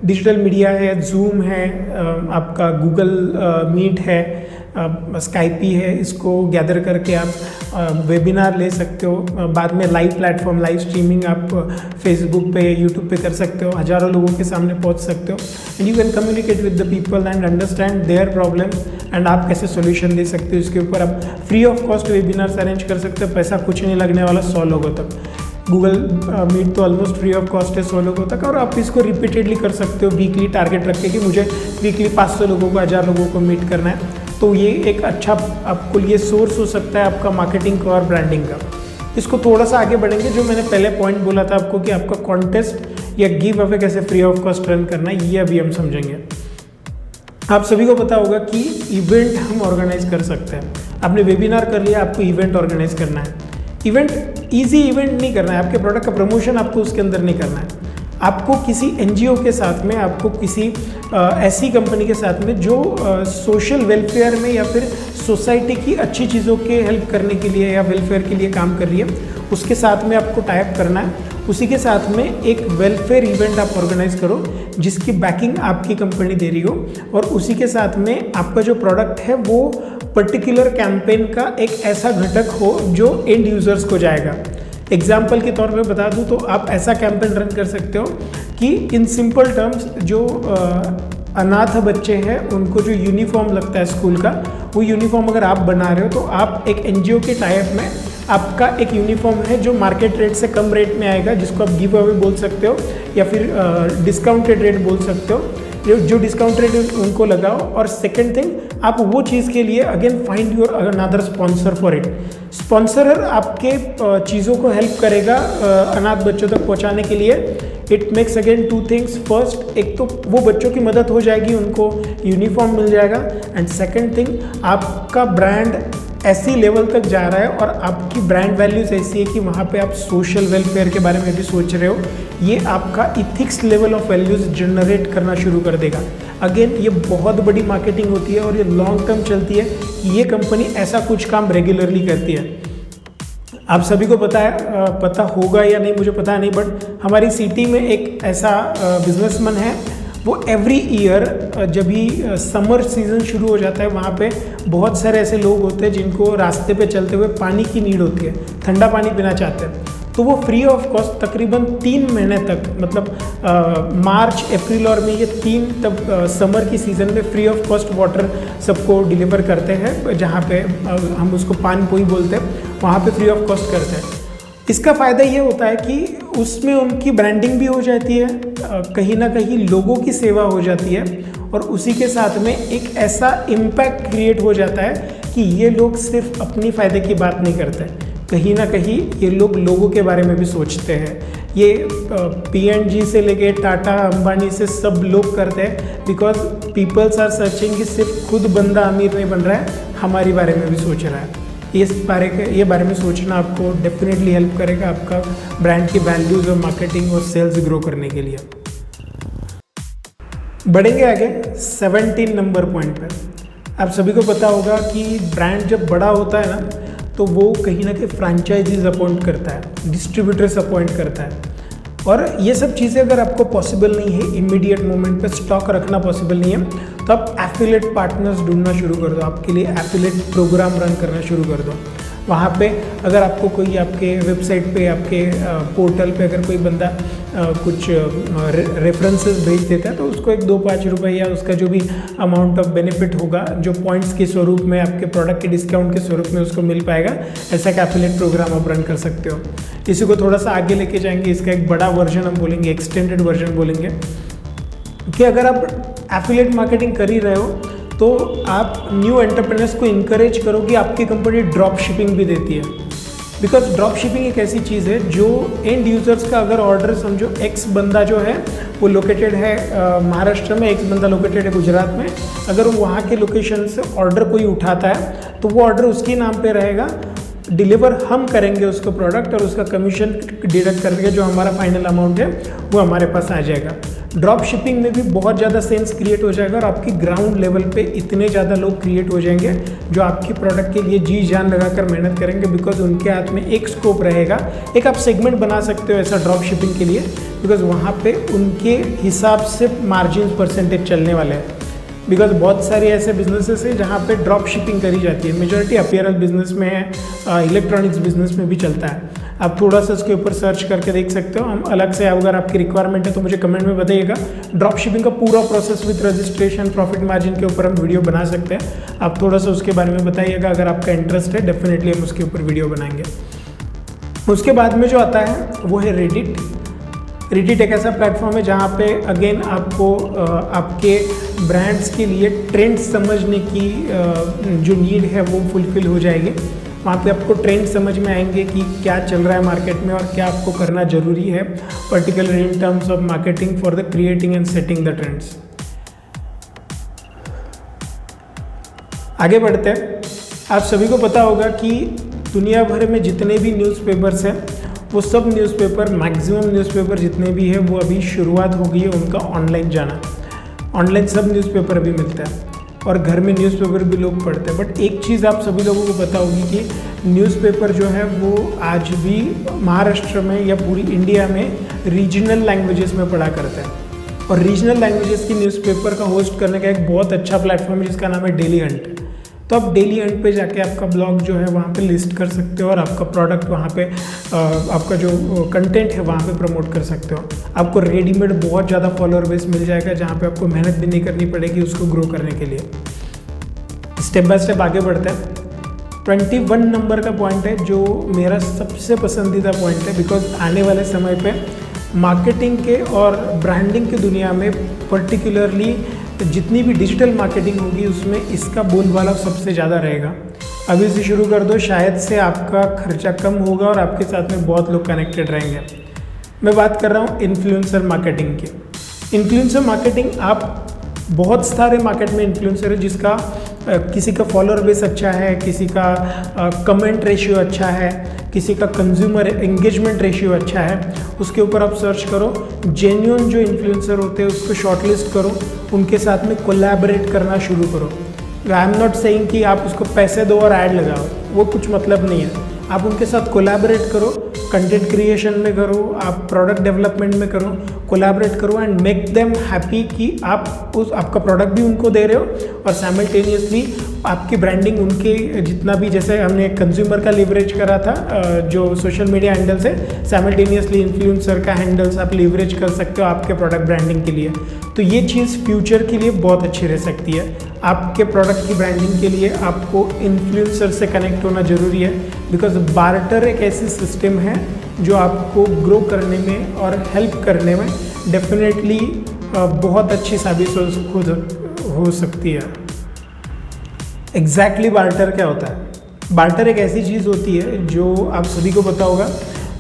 डिजिटल मीडिया है, जूम है, आपका गूगल मीट है, स्काइपी है, इसको गैदर करके आप वेबिनार ले सकते हो। बाद में लाइव प्लेटफॉर्म, लाइव स्ट्रीमिंग आप फेसबुक पे, यूट्यूब पे कर सकते हो, हज़ारों लोगों के सामने पहुंच सकते हो and you can communicate with the people and understand their problem and आप कैसे सोल्यूशन दे सकते हो। इसके ऊपर आप free of cost webinars arrange कर सकते हो, पैसा कुछ नहीं लगने वाला 100 लोगों तक। गूगल मीट तो ऑलमोस्ट फ्री ऑफ कॉस्ट है 100 लोगों तक, और आप इसको रिपीटेडली कर सकते हो, वीकली टारगेट रख के कि मुझे वीकली 500 लोगों को, 1000 लोगों को मीट करना है। तो ये एक अच्छा आपको ये सोर्स हो सकता है आपका मार्केटिंग का और ब्रांडिंग का। इसको थोड़ा सा आगे बढ़ेंगे, जो मैंने पहले पॉइंट बोला था आपको कि आपका कॉन्टेस्ट या गिव अवे कैसे फ्री ऑफ कॉस्ट रन करना है, ये अभी हम समझेंगे। आप सभी को पता होगा कि इवेंट हम ऑर्गेनाइज कर सकते हैं। आपने वेबिनार कर लिया, आपको इवेंट ऑर्गेनाइज करना है। इवेंट इजी इवेंट नहीं करना है, आपके प्रोडक्ट का प्रमोशन आपको उसके अंदर नहीं करना है। आपको किसी एनजीओ के साथ में, आपको किसी ऐसी कंपनी के साथ में जो सोशल वेलफेयर में या फिर सोसाइटी की अच्छी चीज़ों के हेल्प करने के लिए या वेलफेयर के लिए काम कर रही है, उसके साथ में आपको टाइप करना है। उसी के साथ में एक वेलफेयर इवेंट आप ऑर्गेनाइज करो जिसकी बैकिंग आपकी कंपनी दे रही हो, और उसी के साथ में आपका जो प्रोडक्ट है वो पर्टिकुलर कैंपेन का एक ऐसा घटक हो जो एंड यूजर्स को जाएगा। एग्जाम्पल के तौर पे बता दूं तो आप ऐसा कैंपेन रन कर सकते हो कि इन सिंपल टर्म्स जो अनाथ बच्चे हैं उनको जो यूनिफॉर्म लगता है स्कूल का, वो यूनिफॉर्म अगर आप बना रहे हो तो आप एक एनजीओ के टाइप में आपका एक यूनिफॉर्म है जो मार्केट रेट से कम रेट में आएगा, जिसको आप गिव अवे बोल सकते हो या फिर डिस्काउंटेड रेट बोल सकते हो। जो डिस्काउंट रेट उनको लगाओ, और सेकंड थिंग आप वो चीज़ के लिए again find your another sponsor for it. Sponsorer आपके चीज़ों को हेल्प करेगा अनाथ बच्चों तक पहुंचाने के लिए। It makes again two things, first एक तो वो बच्चों की मदद हो जाएगी, उनको यूनिफॉर्म मिल जाएगा, एंड सेकंड थिंग आपका ब्रांड ऐसी लेवल तक जा रहा है और आपकी ब्रांड वैल्यूज ऐसी है कि वहाँ पे आप सोशल वेलफेयर के बारे में भी सोच रहे हो। ये आपका ethics level of values generate करना शुरू कर देगा। अगेन ये बहुत बड़ी मार्केटिंग होती है और ये लॉन्ग टर्म चलती है कि ये कंपनी ऐसा कुछ काम रेगुलरली करती है। आप सभी को पता है, पता होगा या नहीं मुझे पता नहीं, बट हमारी सिटी में एक ऐसा बिजनेसमैन है, वो एवरी ईयर जब भी समर सीज़न शुरू हो जाता है, वहाँ पे बहुत सारे ऐसे लोग होते हैं जिनको रास्ते पे चलते हुए पानी की नीड होती है, ठंडा पानी पीना चाहते हैं, तो वो फ्री ऑफ कॉस्ट तकरीबन 3 महीने तक, मतलब मार्च, अप्रैल और मई, ये 3 तब समर की सीज़न में फ्री ऑफ कॉस्ट वाटर सबको डिलीवर करते हैं। जहाँ पे हम उसको पान पोई बोलते हैं, वहाँ पे फ्री ऑफ कॉस्ट करते हैं। इसका फ़ायदा ये होता है कि उसमें उनकी ब्रांडिंग भी हो जाती है, कहीं ना कहीं लोगों की सेवा हो जाती है, और उसी के साथ में एक ऐसा इम्पैक्ट क्रिएट हो जाता है कि ये लोग सिर्फ अपनी फ़ायदे की बात नहीं करते, कहीं ना कहीं ये लोग लोगों के बारे में भी सोचते हैं। ये P&G से लेके टाटा, अंबानी से सब लोग करते हैं, बिकॉज पीपल्स आर सर्चिंग कि सिर्फ खुद बंदा अमीर नहीं बन रहा है, हमारे बारे में भी सोच रहा है। ये बारे में सोचना आपको डेफिनेटली हेल्प करेगा आपका ब्रांड की वैल्यूज़ और मार्केटिंग और सेल्स ग्रो करने के लिए। बढ़ेंगे आगे 17 नंबर पॉइंट पे। आप सभी को पता होगा कि ब्रांड जब बड़ा होता है ना, तो वो कहीं ना कहीं फ्रेंचाइजीज अपॉइंट करता है, डिस्ट्रीब्यूटर्स अपॉइंट करता है, और ये सब चीज़ें अगर आपको पॉसिबल नहीं है, इमीडिएट मोमेंट पे स्टॉक रखना पॉसिबल नहीं है, तो आप एफिलिएट पार्टनर्स ढूंढना शुरू कर दो, आपके लिए एफिलिएट प्रोग्राम रन करना शुरू कर दो। वहाँ पे अगर आपको कोई आपके वेबसाइट पे, आपके पोर्टल पे अगर कोई बंदा कुछ रेफरेंसेस भेज देता है, तो उसको 1-2-5 रुपये या उसका जो भी अमाउंट ऑफ बेनिफिट होगा, जो पॉइंट्स के स्वरूप में, आपके प्रोडक्ट के डिस्काउंट के स्वरूप में उसको मिल पाएगा। ऐसा एक एफिलिएट प्रोग्राम आप रन कर सकते हो। इसी को थोड़ा सा आगे लेके जाएंगे, इसका एक बड़ा वर्जन हम बोलेंगे, एक्सटेंडेड वर्जन बोलेंगे, कि अगर आप एफिलिएट मार्केटिंग कर ही रहे हो तो आप न्यू एंटरप्रेन्योर्स को इनकरेज करो कि आपकी कंपनी ड्रॉप शिपिंग भी देती है। बिकॉज ड्रॉप शिपिंग एक ऐसी चीज़ है जो एंड यूज़र्स का अगर ऑर्डर समझो, एक्स बंदा जो है वो लोकेटेड है महाराष्ट्र में, एक्स बंदा लोकेटेड है गुजरात में, अगर वो वहाँ के लोकेशन से ऑर्डर कोई उठाता है तो वो ऑर्डर उसके नाम पे रहेगा, डिलीवर हम करेंगे उसको प्रोडक्ट, और उसका कमीशन डिडक्ट करके जो हमारा फाइनल अमाउंट है वो हमारे पास आ जाएगा। ड्रॉप शिपिंग में भी बहुत ज़्यादा सेंस क्रिएट हो जाएगा, और आपकी ग्राउंड लेवल पे इतने ज़्यादा लोग क्रिएट हो जाएंगे जो आपके प्रोडक्ट के लिए जी जान लगाकर मेहनत करेंगे, बिकॉज उनके हाथ में एक स्कोप रहेगा। एक आप सेगमेंट बना सकते हो ऐसा ड्रॉप शिपिंग के लिए, बिकॉज वहाँ पे उनके हिसाब से मार्जिन परसेंटेज चलने वाले हैं। बिकॉज बहुत सारे ऐसे बिजनेसेस हैं जहाँ पे ड्रॉप शिपिंग करी जाती है। मेजॉरिटी अपीयरल बिजनेस में है, इलेक्ट्रॉनिक्स बिजनेस में भी चलता है। आप थोड़ा सा इसके ऊपर सर्च करके देख सकते हो। हम अलग से, अगर आपकी रिक्वायरमेंट है तो मुझे कमेंट में बताइएगा। ड्रॉप शिपिंग का पूरा process with registration, profit margin के ऊपर हम वीडियो बना सकते हैं। आप थोड़ा सा उसके बारे में बताइएगा, अगर आपका इंटरेस्ट है डेफिनेटली हम उसके ऊपर वीडियो बनाएंगे। उसके बाद में जो आता है वो है रेडिट। रेडिट एक ऐसा प्लेटफॉर्म है जहाँ पे अगेन आपको आपके ब्रांड्स के लिए ट्रेंड समझने की जो नीड है वो फुलफिल हो जाएगी। वहाँ पे आपको ट्रेंड समझ में आएंगे कि क्या चल रहा है मार्केट में और क्या आपको करना जरूरी है, particular in terms of marketing for the creating and setting the trends. आगे बढ़ते हैं। आप सभी को पता होगा कि दुनिया भर में जितने भी न्यूज़पेपर्स हैं वो सब न्यूज़पेपर, मैक्सिमम न्यूज़पेपर जितने भी हैं वो अभी शुरुआत हो गई है उनका ऑनलाइन जाना। ऑनलाइन सब न्यूज़पेपर अभी मिलता है और घर में न्यूज़पेपर भी लोग पढ़ते हैं। बट एक चीज़ आप सभी लोगों को पता होगी कि न्यूज़पेपर जो है वो आज भी महाराष्ट्र में या पूरी इंडिया में रीजनल लैंग्वेजेस में पढ़ा करते हैं। और रीजनल लैंग्वेजेस की न्यूज़पेपर का होस्ट करने का एक बहुत अच्छा प्लेटफॉर्म है जिसका नाम है डेली हंट। तो आप डेली हंट पे जाके आपका ब्लॉग जो है वहाँ पे लिस्ट कर सकते हो और आपका प्रोडक्ट वहाँ पे आपका जो कंटेंट है वहाँ पे प्रमोट कर सकते हो। आपको रेडीमेड बहुत ज़्यादा फॉलोअर बेस मिल जाएगा जहाँ पे आपको मेहनत भी नहीं करनी पड़ेगी उसको ग्रो करने के लिए। स्टेप बाय स्टेप आगे बढ़ते हैं। 21 नंबर का पॉइंट है जो मेरा सबसे पसंदीदा पॉइंट है, बिकॉज आने वाले समय पे मार्केटिंग के और ब्रांडिंग की दुनिया में पर्टिकुलरली जितनी भी डिजिटल मार्केटिंग होगी उसमें इसका बोलबाला सबसे ज़्यादा रहेगा। अभी से शुरू कर दो, शायद से आपका खर्चा कम होगा और आपके साथ में बहुत लोग कनेक्टेड रहेंगे। मैं बात कर रहा हूँ इन्फ्लुएंसर मार्केटिंग की। इन्फ्लुएंसर मार्केटिंग, आप बहुत सारे मार्केट में इन्फ्लुएंसर है जिसका किसी का फॉलोअर बेस अच्छा है, किसी का कमेंट रेशियो अच्छा है, किसी का कंज्यूमर एंगेजमेंट रेशियो अच्छा है। उसके ऊपर आप सर्च करो, जेन्युइन जो इन्फ्लुएंसर होते हैं उसको शॉर्टलिस्ट करो, उनके साथ में कोलैबोरेट करना शुरू करो। आई एम नॉट सेइंग कि आप उसको पैसे दो और ऐड लगाओ, वो कुछ मतलब नहीं है। आप उनके साथ कोलैबोरेट करो, कंटेंट क्रिएशन में करो, आप प्रोडक्ट डेवलपमेंट में करो, कोलैबोरेट करो एंड मेक देम हैप्पी कि आप आपका प्रोडक्ट भी उनको दे रहे हो और साइमल्टेनियसली आपकी ब्रांडिंग उनके जितना भी, जैसे हमने कंज्यूमर का लिवरेज करा था जो सोशल मीडिया हैंडल से, साइमल्टेनियसली इन्फ्लुएंसर का हैंडल्स आप लिवरेज कर सकते हो आपके प्रोडक्ट ब्रांडिंग के लिए। तो ये चीज़ फ्यूचर के लिए बहुत अच्छी रह सकती है। आपके प्रोडक्ट की ब्रांडिंग के लिए आपको इन्फ्लुएंसर से कनेक्ट होना ज़रूरी है, बिकॉज बार्टर एक ऐसी सिस्टम है जो आपको ग्रो करने में और हेल्प करने में डेफिनेटली बहुत अच्छी साबित हो सकती है। एग्जैक्टली बार्टर क्या होता है? बार्टर एक ऐसी चीज़ होती है जो आप सभी को पता होगा,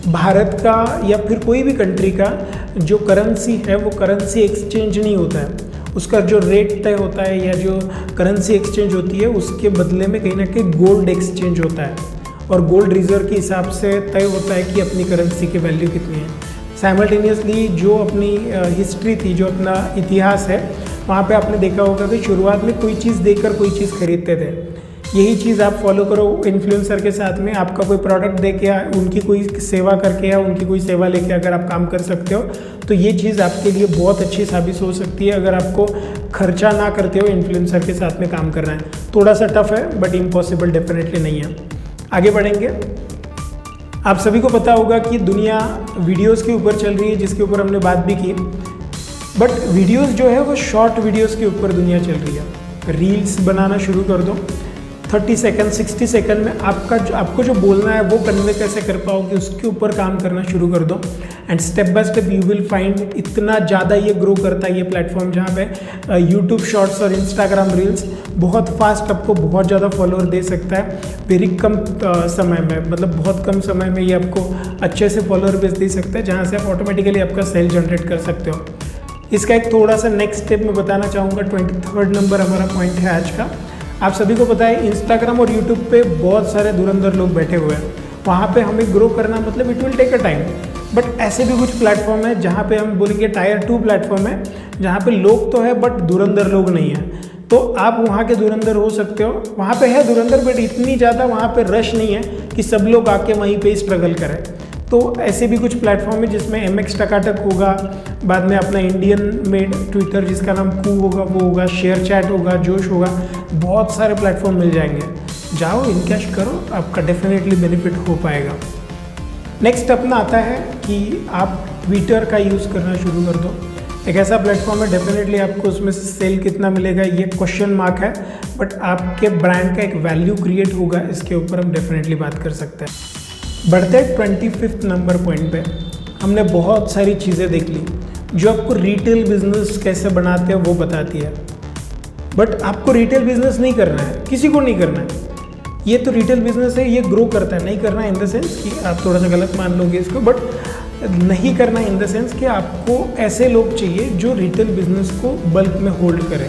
भारत का या फिर कोई भी कंट्री का जो करेंसी है वो करेंसी एक्सचेंज नहीं होता है। उसका जो रेट तय होता है या जो करेंसी एक्सचेंज होती है उसके बदले में कहीं ना कहीं गोल्ड एक्सचेंज होता है और गोल्ड रिजर्व के हिसाब से तय होता है कि अपनी करेंसी की वैल्यू कितनी है। साइमल्टेनियसली जो अपनी हिस्ट्री थी, जो अपना इतिहास है, वहाँ पे आपने देखा होगा कि शुरुआत में कोई चीज़ देकर कोई चीज़ खरीदते थे। यही चीज़ आप फॉलो करो इन्फ्लुएंसर के साथ में। आपका कोई प्रोडक्ट दे के, उनकी कोई सेवा करके या उनकी कोई सेवा लेके अगर आप काम कर सकते हो तो ये चीज़ आपके लिए बहुत अच्छी साबित हो सकती है। अगर आपको खर्चा ना करते हो इन्फ्लुएंसर के साथ में काम करना है, थोड़ा सा टफ है बट इम्पॉसिबल डेफिनेटली नहीं है। आगे बढ़ेंगे। आप सभी को पता होगा कि दुनिया वीडियोस के ऊपर चल रही है, जिसके ऊपर हमने बात भी की। बट वीडियोस जो है वो शॉर्ट वीडियोस के ऊपर दुनिया चल रही है। रील्स बनाना शुरू कर दो, 30 सेकंड 60 सेकंड में आपको जो बोलना है वो कन्वे कैसे कर पाओगे उसके ऊपर काम करना शुरू कर दो and step by step you will find इतना ज़्यादा ये ग्रो करता है ये प्लेटफॉर्म, जहाँ पे यूट्यूब शॉर्ट्स और इंस्टाग्राम रील्स बहुत फास्ट आपको बहुत ज़्यादा फॉलोअर दे सकता है वेरी कम समय में, मतलब बहुत कम समय में ये आपको अच्छे से फॉलोअर बेस दे सकता है, जहाँ से आप ऑटोमेटिकली आपका सेल जनरेट कर सकते हो। इसका एक थोड़ा सा नेक्स्ट स्टेप मैं बताना चाहूँगा। 23rd नंबर हमारा पॉइंट है आज का। आप सभी को पता है इंस्टाग्राम और यूट्यूब पे बहुत सारे धुरंधर लोग बैठे हुए हैं। वहाँ पे हमें ग्रो करना मतलब it will take a time, but ऐसे भी कुछ प्लेटफॉर्म है जहाँ पे हम बोलेंगे टायर 2 प्लेटफॉर्म है, जहाँ पे लोग तो है बट धुरंधर लोग नहीं है। तो आप वहाँ के धुरंधर हो सकते हो। वहाँ पे है धुरंधर बट इतनी ज़्यादा वहाँ पे रश नहीं है कि सब लोग आके वहीं पे स्ट्रगल करें। तो ऐसे भी कुछ प्लेटफॉर्म है जिसमें MX टकाटक होगा, बाद में अपना इंडियन मेड ट्विटर जिसका नाम कू होगा वो होगा, शेयर चैट होगा, जोश होगा, बहुत सारे प्लेटफॉर्म मिल जाएंगे। जाओ इनकैश करो, आपका डेफिनेटली बेनिफिट हो पाएगा। नेक्स्ट अपना आता है कि आप ट्विटर का यूज़ करना शुरू कर दो। एक ऐसा प्लेटफॉर्म है, डेफिनेटली आपको उसमें से सेल कितना मिलेगा ये क्वेश्चन मार्क है, बट आपके ब्रांड का एक वैल्यू क्रिएट होगा, इसके ऊपर हम डेफिनेटली बात कर सकते हैं। बढ़ते 25 नंबर पॉइंट पे। हमने बहुत सारी चीज़ें देख ली जो आपको रिटेल बिजनेस कैसे बनाते हैं वो बताती है, बट आपको रिटेल बिजनेस नहीं करना है, किसी को नहीं करना है। ये तो रिटेल बिजनेस है, ये ग्रो करता है, नहीं करना है इन द सेंस कि आप थोड़ा सा गलत मान लोगे इसको, बट नहीं करना इन द सेंस कि आपको ऐसे लोग चाहिए जो रिटेल बिजनेस को बल्क में होल्ड करें,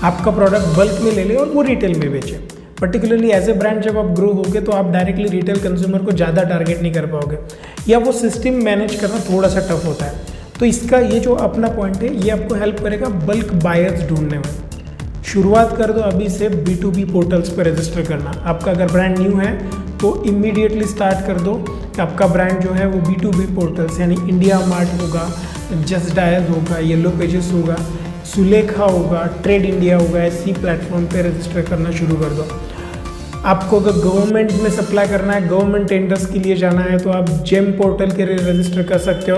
आपका प्रोडक्ट बल्क में ले ले और वो रिटेल में बेचे। पर्टिकुलरली एज ए ब्रांड जब आप ग्रो होगे तो आप डायरेक्टली रिटेल कंज्यूमर को ज़्यादा टारगेट नहीं कर पाओगे, या वो सिस्टम मैनेज करना थोड़ा सा टफ होता है। तो इसका ये जो अपना पॉइंट है ये आपको हेल्प करेगा बल्क बायर्स ढूंढने में। शुरुआत कर दो अभी से B2B पोर्टल्स पर रजिस्टर करना। आपका अगर ब्रांड न्यू है तो इमीडिएटली स्टार्ट कर दो कि आपका ब्रांड जो है वो B2B पोर्टल्स यानी इंडिया मार्ट होगा, जस्ट डायल होगा, येलो पेजेस होगा, सुलेखा होगा, ट्रेड इंडिया होगा, ऐसी प्लेटफॉर्म पे रजिस्टर करना शुरू कर दो। आपको अगर गवर्नमेंट में सप्लाई करना है, गवर्नमेंट टेंडर्स के लिए जाना है तो आप जेम पोर्टल के लिए रजिस्टर कर सकते हो,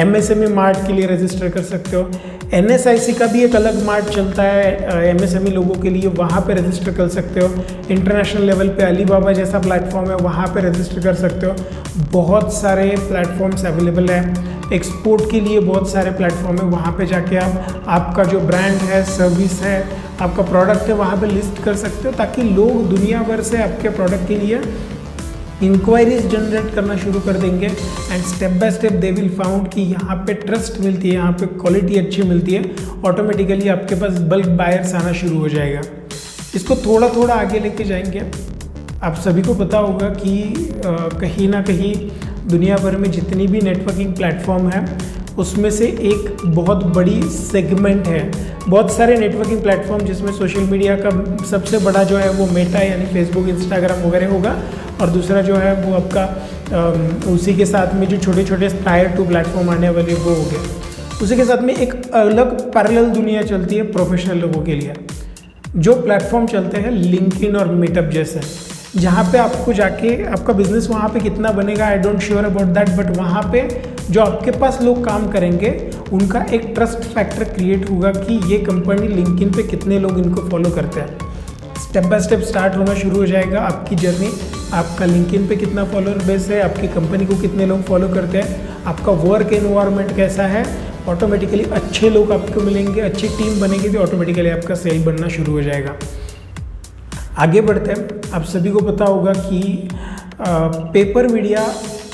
MSME मार्ट के लिए रजिस्टर कर सकते हो, NSIC का भी एक अलग मार्ट चलता है MSME लोगों के लिए, वहाँ पे रजिस्टर कर सकते हो। इंटरनेशनल लेवल पे अलीबाबा जैसा प्लेटफॉर्म है, वहाँ पे रजिस्टर कर सकते हो। बहुत सारे प्लेटफॉर्म्स अवेलेबल हैं। एक्सपोर्ट के लिए बहुत सारे प्लेटफॉर्म है, वहाँ पे जाके आप आपका जो ब्रांड है, सर्विस है, आपका प्रोडक्ट है, वहाँ पे लिस्ट कर सकते हो, ताकि लोग दुनिया भर से आपके प्रोडक्ट के लिए इंक्वायरीज जनरेट करना शुरू कर देंगे and step by step they will found कि यहाँ पे ट्रस्ट मिलती है, यहाँ पे क्वालिटी अच्छी मिलती है, ऑटोमेटिकली आपके पास बल्क बायर्स आना शुरू हो जाएगा। इसको थोड़ा थोड़ा आगे लेके जाएंगे। आप सभी को पता होगा कि कहीं ना कहीं दुनिया भर में जितनी भी नेटवर्किंग प्लेटफॉर्म है उसमें से एक बहुत बड़ी सेगमेंट है। बहुत सारे नेटवर्किंग प्लेटफॉर्म जिसमें सोशल मीडिया का सबसे बड़ा जो है वो मेटा यानी फेसबुक, इंस्टाग्राम वगैरह होगा, और दूसरा जो है वो आपका उसी के साथ में जो छोटे छोटे टायर 2 प्लेटफॉर्म आने वाले वो हो गए। उसी के साथ में एक अलग पैरेलल दुनिया चलती है प्रोफेशनल लोगों के लिए, जो प्लेटफॉर्म चलते हैं लिंक्डइन और मीटअप जैसे, जहाँ पे आपको जाके आपका बिजनेस वहाँ पे कितना बनेगा I don't sure about that, but वहाँ पे जो आपके पास लोग काम करेंगे उनका एक ट्रस्ट फैक्टर क्रिएट होगा कि ये कंपनी लिंक्डइन पे कितने लोग इनको फॉलो करते हैं। स्टेप बाय स्टेप स्टार्ट होना शुरू हो जाएगा आपकी जर्नी। आपका लिंक्डइन पे कितना फॉलोअर बेस है, आपकी कंपनी को कितने लोग फॉलो करते हैं, आपका वर्क एनवायरनमेंट कैसा है, ऑटोमेटिकली अच्छे लोग आपको मिलेंगे, अच्छी टीम बनेगी तो ऑटोमेटिकली आपका सेल बनना शुरू हो जाएगा। आगे बढ़ते हैं। आप सभी को पता होगा कि पेपर मीडिया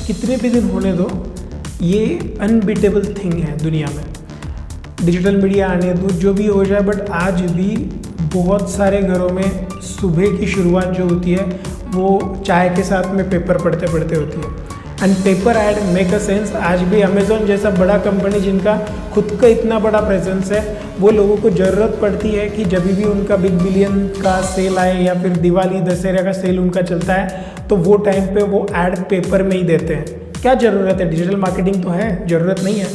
कितने भी दिन होने दो, ये अनबीटेबल थिंग है दुनिया में। डिजिटल मीडिया आने दो, जो भी हो जाए, बट आज भी बहुत सारे घरों में सुबह की शुरुआत जो होती है वो चाय के साथ में पेपर पढ़ते पढ़ते होती है। And paper add make a sense. आज भी अमेज़ॉन जैसा बड़ा कंपनी जिनका खुद का इतना बड़ा प्रेजेंस है, वो लोगों को ज़रूरत पड़ती है कि जब भी उनका बिग बिलियन का सेल आए या फिर दिवाली दशहरा का सेल उनका चलता है तो वो टाइम पे वो ऐड पेपर में ही देते हैं। क्या ज़रूरत है, डिजिटल मार्केटिंग तो है, ज़रूरत नहीं है,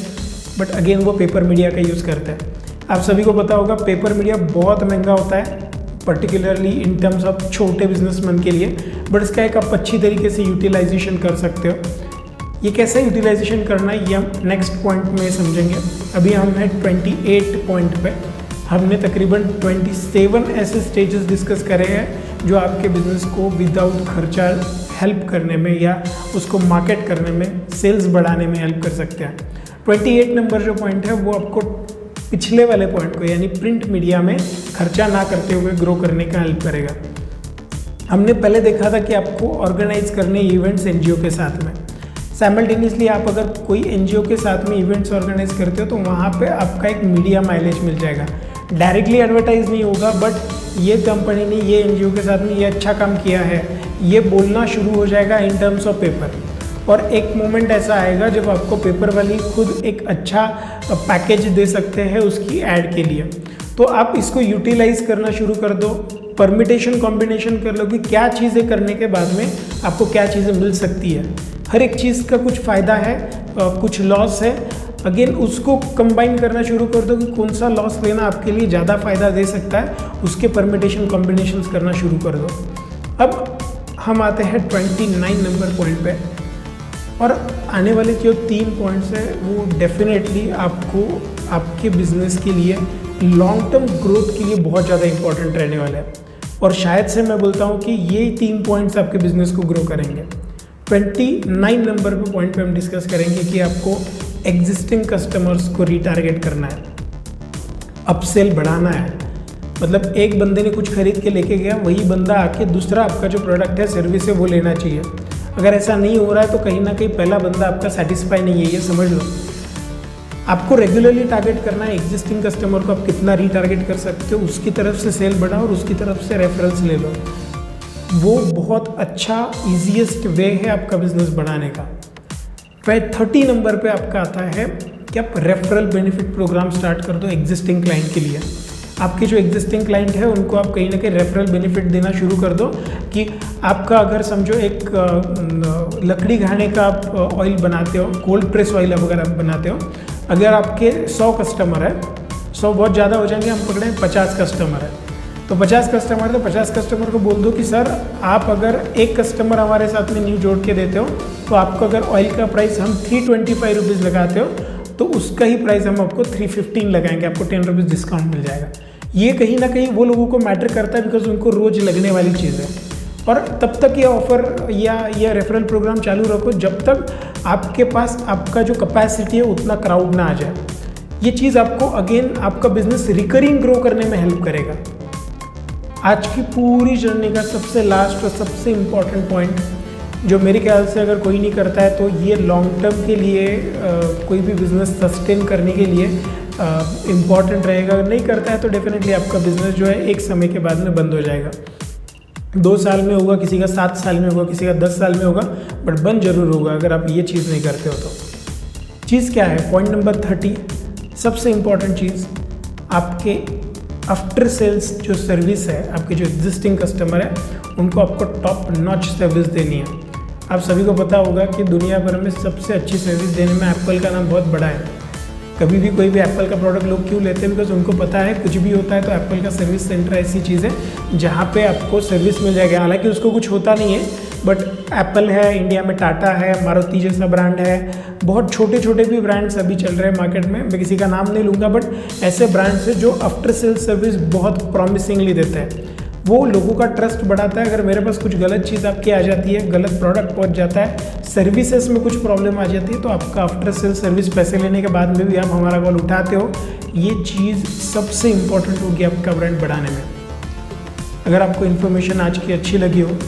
बट अगेन वो पेपर मीडिया का यूज़ करते हैं। आप सभी को पता होगा पेपर मीडिया बहुत महंगा होता है, पर्टिकुलरली इन टर्म्स ऑफ छोटे बिजनेसमैन के लिए, बट इसका एक आप अच्छी तरीके से यूटिलाइजेशन कर सकते हो। ये कैसे यूटिलाइजेशन करना है ये हम नेक्स्ट पॉइंट में समझेंगे। अभी हम हैं 28 पॉइंट पे। हमने तकरीबन 27 ऐसे स्टेजेस डिस्कस करे हैं जो आपके बिजनेस को विदाउट खर्चा हेल्प करने में या उसको मार्केट करने में, सेल्स बढ़ाने में हेल्प कर सकते हैं। 28 नंबर जो पॉइंट है वो आपको पिछले वाले पॉइंट को यानी प्रिंट मीडिया में खर्चा ना करते हुए ग्रो करने का हेल्प करेगा। हमने पहले देखा था कि आपको ऑर्गेनाइज करने इवेंट्स एनजीओ के साथ में। साइमल्टेनियसली आप अगर कोई एनजीओ के साथ में इवेंट्स ऑर्गेनाइज करते हो तो वहाँ पे आपका एक मीडिया माइलेज मिल जाएगा। डायरेक्टली एडवर्टाइज नहीं होगा, बट ये कंपनी ने ये एनजीओ के साथ में ये अच्छा काम किया है, ये बोलना शुरू हो जाएगा इन टर्म्स ऑफ पेपर। और एक मोमेंट ऐसा आएगा जब आपको पेपर वाली खुद एक अच्छा पैकेज दे सकते हैं उसकी ऐड के लिए। तो आप इसको यूटिलाइज करना शुरू कर दो। परमिटेशन कॉम्बिनेशन कर लो कि क्या चीज़ें करने के बाद में आपको क्या चीज़ें मिल सकती है। हर एक चीज़ का कुछ फ़ायदा है, कुछ लॉस है। अगेन उसको कंबाइन करना शुरू कर दो कि कौन सा लॉस लेना आपके लिए ज़्यादा फ़ायदा दे सकता है, उसके परमिटेशन कॉम्बिनेशंस करना शुरू कर दो। अब हम आते हैं 29 नंबर पॉइंट पे, और आने वाले जो 3 पॉइंट्स हैं वो डेफिनेटली आपको आपके बिजनेस के लिए लॉन्ग टर्म ग्रोथ के लिए बहुत ज़्यादा इंपॉर्टेंट रहने वाले हैं, और शायद से मैं बोलता हूँ कि ये 3 पॉइंट्स आपके बिजनेस को ग्रो करेंगे। 29 नंबर पे पॉइंट पे हम डिस्कस करेंगे कि आपको एग्जिस्टिंग कस्टमर्स को रिटारगेट करना है, अपसेल बढ़ाना है। मतलब एक बंदे ने कुछ खरीद के लेके गया, वही बंदा आके दूसरा आपका जो प्रोडक्ट है, सर्विस है, वो लेना चाहिए। अगर ऐसा नहीं हो रहा है तो कहीं ना कहीं पहला बंदा आपका सेटिस्फाई नहीं है, ये समझ लो। आपको रेगुलरली टारगेट करना है एग्जिस्टिंग कस्टमर को, आप कितना रीटारगेट कर सकते हो, उसकी तरफ से सेल बढ़ाओ और उसकी तरफ से रेफरेंस ले लो। वो बहुत अच्छा ईजीएस्ट वे है आपका बिजनेस बढ़ाने का। फिर 30 नंबर पे आपका आता है कि आप रेफरल बेनिफिट प्रोग्राम स्टार्ट कर दो एग्जिस्टिंग क्लाइंट के लिए। आपके जो एग्जिस्टिंग क्लाइंट है उनको आप कहीं ना कहीं रेफरल बेनिफिट देना शुरू कर दो कि आपका अगर समझो एक लकड़ी घाने का आप ऑयल बनाते हो, कोल्ड प्रेस ऑयल अगर आप बनाते हो, अगर आपके 100 कस्टमर है, 100 बहुत ज़्यादा हो जाएंगे, हम पकड़ें 50 कस्टमर है, तो 50 कस्टमर तो 50 कस्टमर को बोल दो कि सर आप अगर एक कस्टमर हमारे साथ में न्यू जोड़ के देते हो तो आपको अगर ऑयल का प्राइस हम 325 रुपीज़ लगाते हो तो उसका ही प्राइस हम आपको 315 लगाएंगे, आपको 10 रुपीज़ डिस्काउंट मिल जाएगा। ये कहीं ना कहीं वो लोगों को मैटर करता है बिकॉज उनको रोज़ लगने वाली चीज़ है। और तब तक ये ऑफ़र या रेफरल प्रोग्राम चालू रखो जब तक आपके पास आपका जो कैपेसिटी है उतना क्राउड ना आ जाए। ये चीज़ आपको अगेन आपका बिजनेस रिकरिंग ग्रो करने में हेल्प करेगा। आज की पूरी जर्नी का सबसे लास्ट और सबसे इम्पॉर्टेंट पॉइंट जो मेरे ख्याल से अगर कोई नहीं करता है तो ये लॉन्ग टर्म के लिए कोई भी बिज़नेस सस्टेन करने के लिए इम्पॉर्टेंट रहेगा। अगर नहीं करता है तो डेफिनेटली आपका बिज़नेस जो है एक समय के बाद में बंद हो जाएगा। 2 साल में होगा, किसी का 7 साल में होगा, किसी का 10 साल में होगा, बट बंद जरूर होगा अगर आप ये चीज़ नहीं करते हो तो। चीज़ क्या है? पॉइंट नंबर 30, सबसे इम्पॉर्टेंट चीज़, आपके आफ्टर सेल्स जो सर्विस है, आपके जो एग्जिस्टिंग कस्टमर है उनको आपको टॉप नॉच सर्विस देनी है। आप सभी को पता होगा कि दुनिया भर में सबसे अच्छी सर्विस देने में एप्पल का नाम बहुत बड़ा है। कभी भी कोई भी एप्पल का प्रोडक्ट लोग क्यों लेते हैं? बिकॉज उनको पता है कुछ भी होता है तो एप्पल का सर्विस सेंटर ऐसी चीज़ है जहाँ पे आपको सर्विस मिल जाएगा। हालांकि उसको कुछ होता नहीं है, बट एप्पल है, इंडिया में टाटा है, मारुति जैसा ब्रांड है, बहुत छोटे छोटे भी ब्रांड्स अभी चल रहे हैं मार्केट में, मैं किसी का नाम नहीं लूँगा, बट ऐसे ब्रांड्स हैं जो आफ्टर सेल सर्विस बहुत प्रॉमिसिंगली देते हैं। वो लोगों का ट्रस्ट बढ़ाता है। अगर मेरे पास कुछ गलत चीज़ आपकी आ जाती है, गलत प्रोडक्ट पहुंच जाता है, सर्विसेज में कुछ प्रॉब्लम आ जाती है, तो आपका आफ्टर सेल सर्विस पैसे लेने के बाद में भी आप हमारा कॉल उठाते हो। ये चीज़ सबसे इम्पॉर्टेंट होगी आपका ब्रांड बढ़ाने में। अगर आपको इन्फॉर्मेशन आज की अच्छी लगी हो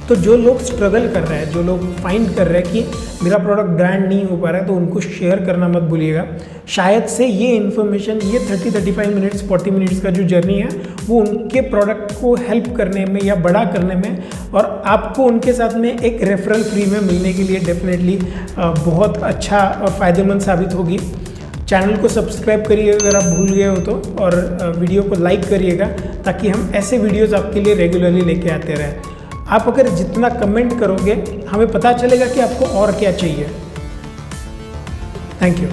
तो जो लोग स्ट्रगल कर रहे हैं, जो लोग फाइंड कर रहे हैं कि मेरा प्रोडक्ट ब्रांड नहीं हो पा रहा है, तो उनको शेयर करना मत भूलिएगा। शायद से ये इन्फॉर्मेशन, ये 30-35 मिनट्स 40 मिनट्स का जो जर्नी है वो उनके प्रोडक्ट को हेल्प करने में या बड़ा करने में और आपको उनके साथ में एक रेफरल फ्री में मिलने के लिए डेफिनेटली बहुत अच्छा और फ़ायदेमंद साबित होगी। चैनल को सब्सक्राइब करिए अगर आप भूल गए हो तो, और वीडियो को लाइक करिएगा ताकि हम ऐसे वीडियोज़ आपके लिए रेगुलरली लेके आते रहें। आप अगर जितना कमेंट करोगे हमें पता चलेगा कि आपको और क्या चाहिए। Thank you.